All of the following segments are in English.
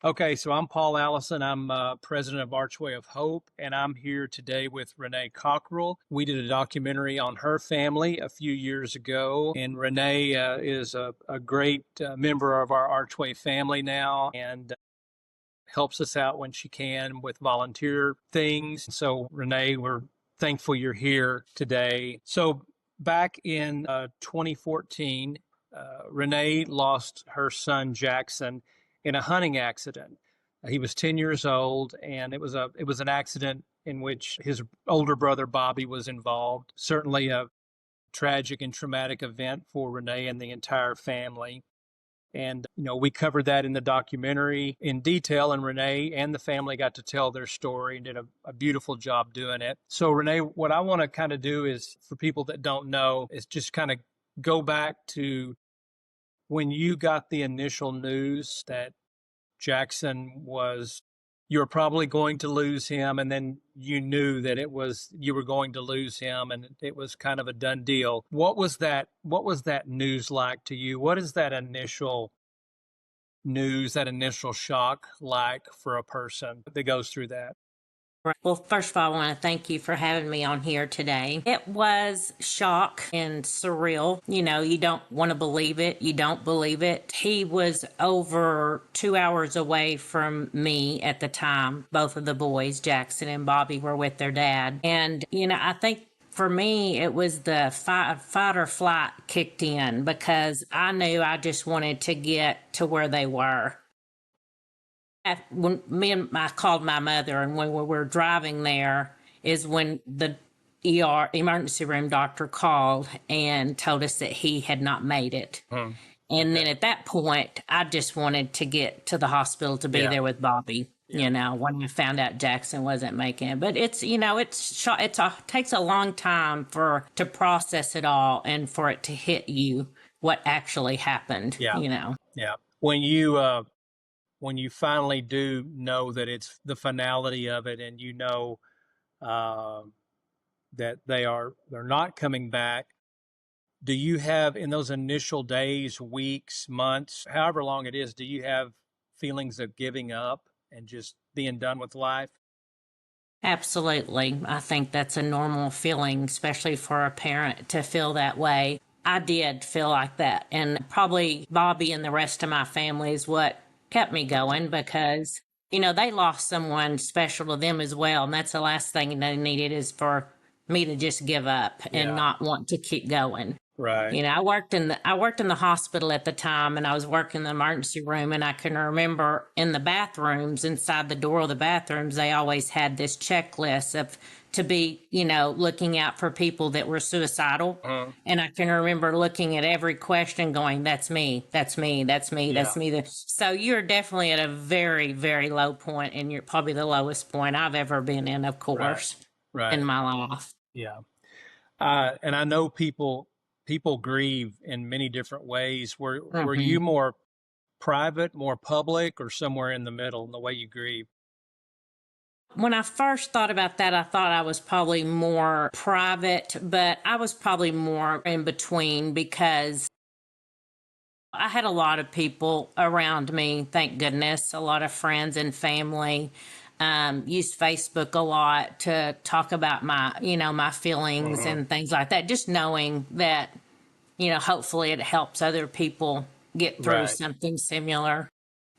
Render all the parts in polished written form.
Okay, so I'm Paul Allison. I'm president of Archway of Hope, and I'm here today with Renae Cockrell. We did a documentary on her family a few years ago, and Renae is a great member of our Archway family now and helps us out when she can with volunteer things. So, Renae, we're thankful you're here today. So, back in 2014, Renae lost her son Jackson in a hunting accident. He was 10 years old, and it was an accident in which his older brother Bobby was involved. Certainly a tragic and traumatic event for Renae and the entire family. And, we covered that in the documentary in detail, and Renae and the family got to tell their story and did a beautiful job doing it. So, Renae, what I want to kind of do is, for people that don't know, is just kind of go back to when you got the initial news that Jackson you were probably going to lose him, and then you knew that you were going to lose him, and it was kind of a done deal. What was that news like to you? What is that initial news, that initial shock like for a person that goes through that? Right. Well, first of all, I want to thank you for having me on here today. It was shock and surreal. You don't want to believe it. You don't believe it. He was over 2 hours away from me at the time. Both of the boys, Jackson and Bobby, were with their dad. And, I think for me, it was the fight or flight kicked in because I knew I just wanted to get to where they were. When I called my mother, and when we were driving there is when the emergency room doctor called and told us that he had not made it. And then at that point, I just wanted to get to the hospital to be there with Bobby. When we found out Jackson wasn't making it. But it takes a long time to process it all and for it to hit you what actually happened. Yeah. When you finally do know that it's the finality of it, and that they're not coming back, do you have, in those initial days, weeks, months, however long it is, do you have feelings of giving up and just being done with life? Absolutely. I think that's a normal feeling, especially for a parent to feel that way. I did feel like that. And probably Bobby and the rest of my family is what kept me going because, they lost someone special to them as well. And that's the last thing they needed is for me to just give up and not want to keep going. Right. I worked in the hospital at the time, and I was working in the emergency room, and I can remember in the bathrooms, inside the door of the bathrooms, they always had this checklist to be, looking out for people that were suicidal. And I can remember looking at every question going, that's me, that's me, that's me, that's me. So you're definitely at a very, very low point, and you're probably the lowest point I've ever been in, of course, Right. in my life. Yeah. And I know people grieve in many different ways. Were you more private, more public, or somewhere in the middle in the way you grieve? When I first thought about that, I thought I was probably more private, but I was probably more in between because I had a lot of people around me, thank goodness, a lot of friends and family. Used Facebook a lot to talk about my feelings and things like that. Just knowing that, hopefully it helps other people get through something similar.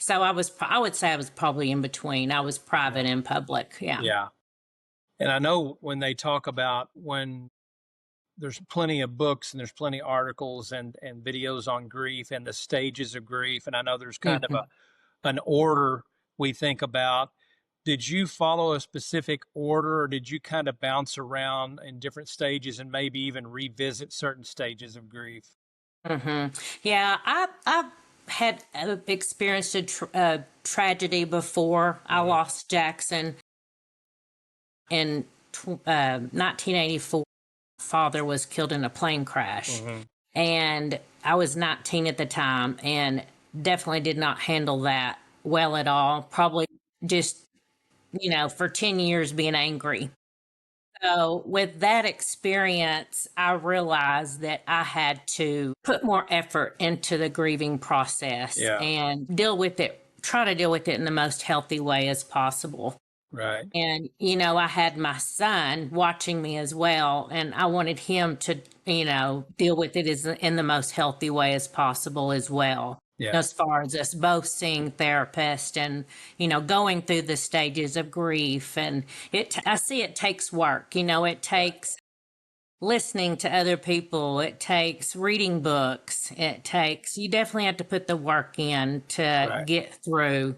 So I would say I was probably in between. I was private and public. Yeah. Yeah. And I know when they talk about when there's plenty of books and there's plenty of articles and videos on grief and the stages of grief. And I know there's kind of an order we think about. Did you follow a specific order, or did you kind of bounce around in different stages and maybe even revisit certain stages of grief? Yeah, I've had experienced a tragedy before. I lost Jackson in 1984. Father was killed in a plane crash, and I was 19 at the time, and definitely did not handle that well at all. Probably just for 10 years being angry. So with that experience, I realized that I had to put more effort into the grieving process and deal with it try to deal with it in the most healthy way as possible. Right. And, I had my son watching me as well, and I wanted him to, deal with it in the most healthy way as possible as well. Yeah. As far as us both seeing therapists and, going through the stages of grief. And I see it takes work, it takes listening to other people, it takes reading books, you definitely have to put the work in to Right. get through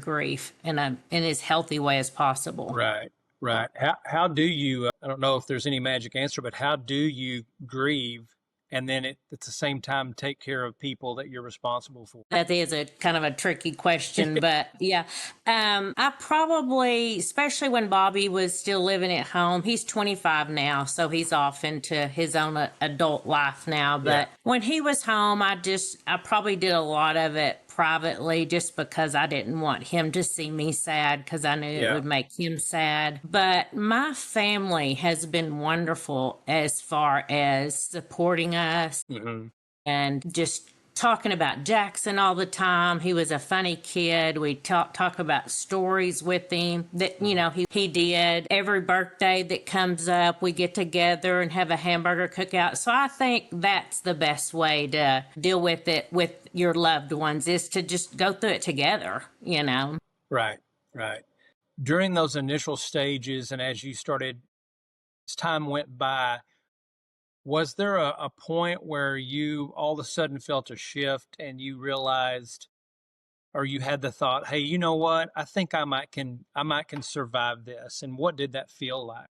grief in as healthy way as possible. Right. Right. How do you, I don't know if there's any magic answer, but how do you grieve and then at the same time take care of people that you're responsible for? That is a kind of a tricky question, but yeah. I probably, especially when Bobby was still living at home, he's 25 now, so he's off into his own adult life now. But Yeah. when he was home, I probably did a lot of it privately just because I didn't want him to see me sad because I knew it would make him sad. But my family has been wonderful as far as supporting us and just talking about Jackson all the time. He was a funny kid. We talk about stories with him that, he did. Every birthday that comes up, we get together and have a hamburger cookout. So I think that's the best way to deal with it with your loved ones, is to just go through it together, Right. Right. During those initial stages and as time went by, was there a point where you all of a sudden felt a shift and you realized, or you had the thought, hey, you know what? I think I might can survive this. And what did that feel like?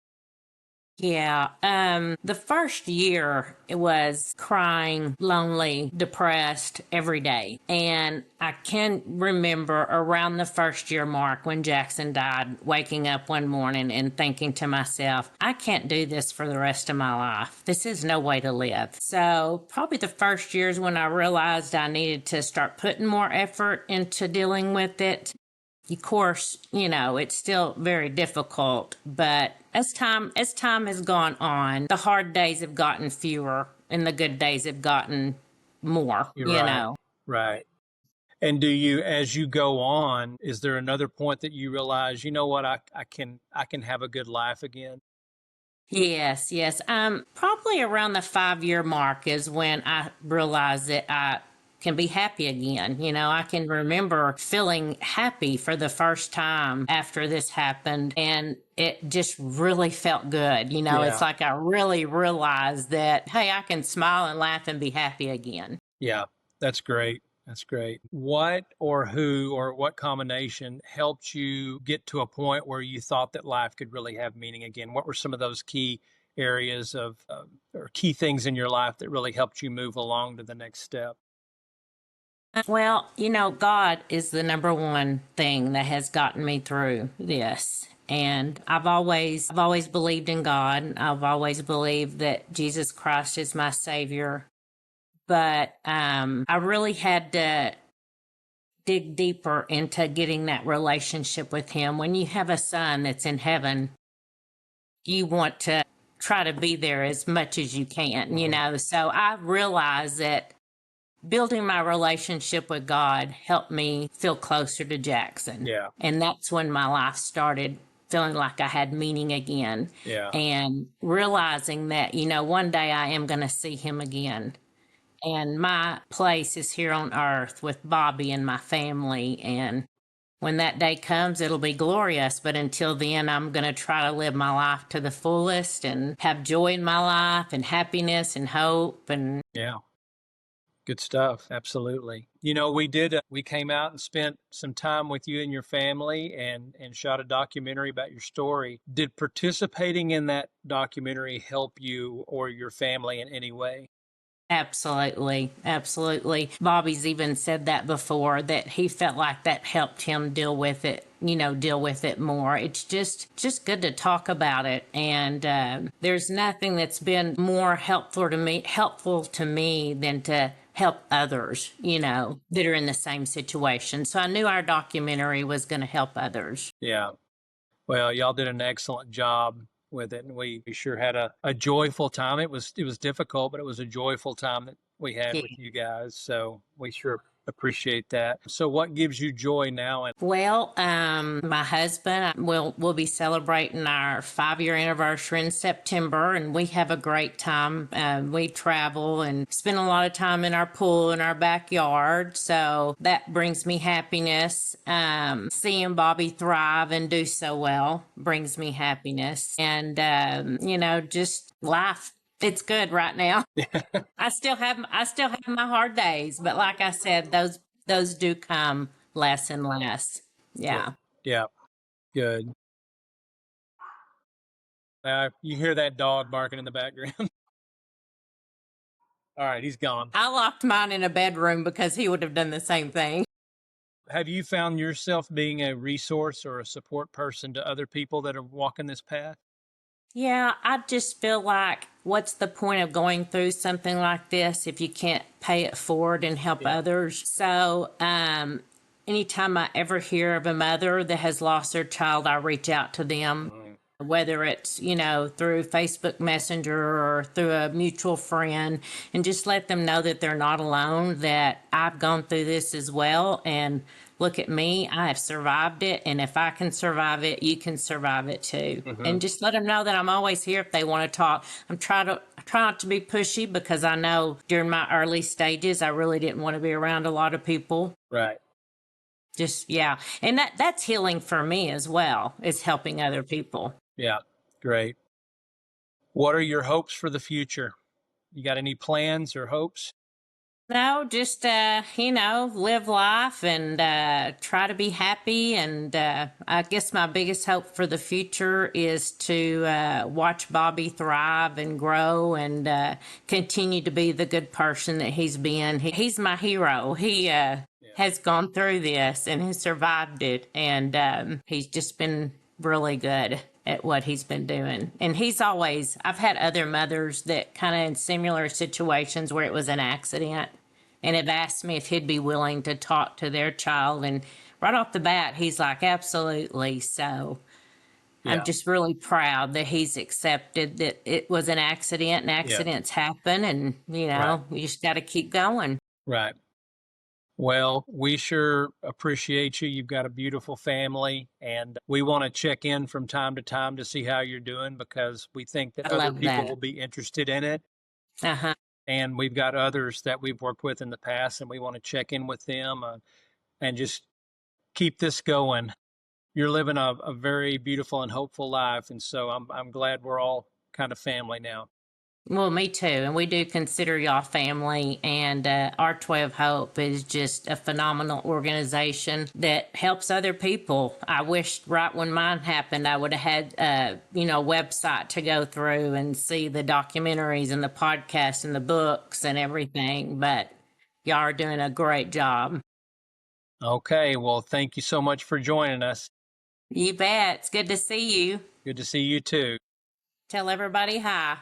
Yeah. The first year it was crying, lonely, depressed every day. And I can remember around the first year mark when Jackson died, waking up one morning and thinking to myself, I can't do this for the rest of my life. This is no way to live. So probably the first years when I realized I needed to start putting more effort into dealing with it. Of course, it's still very difficult, but as time has gone on, the hard days have gotten fewer and the good days have gotten more, Right. Right. And do you, as you go on, is there another point that you realize, you know what, I can have a good life again? Yes, yes. Probably around the 5-year mark is when I realized that I can be happy again. I can remember feeling happy for the first time after this happened, and it just really felt good. It's like I really realized that, hey, I can smile and laugh and be happy again. Yeah, that's great. That's great. What or who or what combination helped you get to a point where you thought that life could really have meaning again? What were some of those key areas or key things in your life that really helped you move along to the next step? Well, God is the number one thing that has gotten me through this. And I've always believed in God. I've always believed that Jesus Christ is my savior. But I really had to dig deeper into getting that relationship with him. When you have a son that's in heaven, you want to try to be there as much as you can, So I realized that building my relationship with God helped me feel closer to Jackson. Yeah. And that's when my life started feeling like I had meaning again. Yeah. And realizing that, one day I am going to see him again. And my place is here on earth with Bobby and my family. And when that day comes, it'll be glorious. But until then, I'm going to try to live my life to the fullest and have joy in my life and happiness and hope. And Yeah. Good stuff. Absolutely. We came out and spent some time with you and your family and shot a documentary about your story. Did participating in that documentary help you or your family in any way? absolutely, absolutely. Bobby's even said that before, that he felt like that helped him deal with it, deal with it more. It's just good to talk about it. And there's nothing that's been more helpful to me than to help others, that are in the same situation. So I knew our documentary was going to help others. Yeah. Well, y'all did an excellent job with it, and we sure had a joyful time. It was difficult, but it was a joyful time that we had Yeah. with you guys. So we sure Appreciate that. So what gives you joy now? Well, my husband will be celebrating our 5-year anniversary in September, and we have a great time. We travel and spend a lot of time in our pool in our backyard, so that brings me happiness. Seeing Bobby thrive and do so well brings me happiness, and just life. It's good right now. I still have my hard days, but like I said, those do come less and less. Yeah. Yeah, good. You hear that dog barking in the background. All right, he's gone. I locked mine in a bedroom because he would have done the same thing. Have you found yourself being a resource or a support person to other people that are walking this path? Yeah, I just feel like what's the point of going through something like this if you can't pay it forward and help others? So, anytime I ever hear of a mother that has lost their child, I reach out to them. Whether it's, through Facebook Messenger or through a mutual friend, and just let them know that they're not alone, that I've gone through this as well. And look at me, I have survived it. And if I can survive it, you can survive it too. And just let them know that I'm always here if they want to talk. I try not to be pushy because I know during my early stages, I really didn't want to be around a lot of people. Right. Just, yeah. And that's healing for me as well, is helping other people. Yeah, great. What are your hopes for the future? You got any plans or hopes? No, just live life and try to be happy. And I guess my biggest hope for the future is to watch Bobby thrive and grow and continue to be the good person that he's been. He's my hero. He has gone through this and has survived it, and he's just been really good at what he's been doing. And I've had other mothers that kind of in similar situations where it was an accident and have asked me if he'd be willing to talk to their child. And right off the bat, he's like, absolutely. So I'm just really proud that he's accepted that it was an accident and accidents happen. And, you just got to keep going. Right. Well, we sure appreciate you. You've got a beautiful family, and we want to check in from time to time to see how you're doing because we think that I other love people that. will be interested in it. Uh-huh. And we've got others that we've worked with in the past, and we want to check in with them and just keep this going. You're living a very beautiful and hopeful life, and so I'm glad we're all kind of family now. Well, me too. And we do consider y'all family. And Archway of Hope is just a phenomenal organization that helps other people. I wish right when mine happened, I would have had, a website to go through and see the documentaries and the podcasts and the books and everything. But y'all are doing a great job. Okay, well, thank you so much for joining us. You bet. It's good to see you. Good to see you too. Tell everybody hi.